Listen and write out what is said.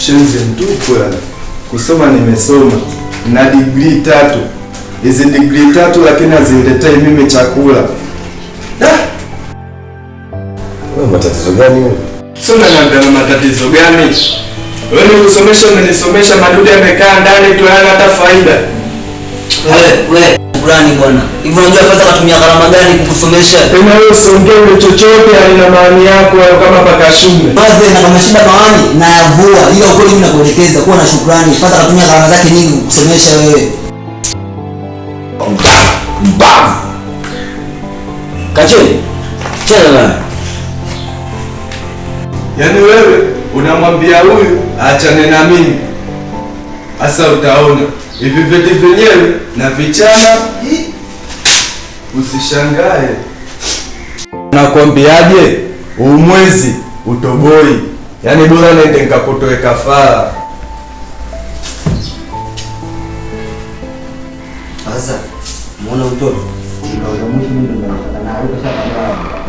Shenzi mtupu ya. Kusoma nimesoma. Na degree 3. Hizi degree 3 lakini haziletei mimi chakula. Wewe matatizo gani wewe? Sio na matatizo gani? Wewe usomesha umenisomesha madudu yamekaa ndani tu hayana hata faida. Wewe shukrani bwana. Hivi unajua pata kutumia gharama gani kukusomesha? Tena wewe usiongee chochote alina maana yako kama paka shume. Basi na kama shida mawani na yavua. Hiyo kweli mimi nakuelekeza kuwa na shukrani. Pata kutumia gharama zake nyingi kukusomesha wewe. Mbavu. Kacheni. Chela. Yaani wewe unamwambia huyu achane na mimi. Sasa utaona hivi vitu vyenyewe na vichana usishangae. Nakwambiaje? Umwezi utoboi. Yaani bora nende nikakutoe kafara. Sasa muone mtoto. Ndio mwisho mimi ndo nataka na haruka sasa.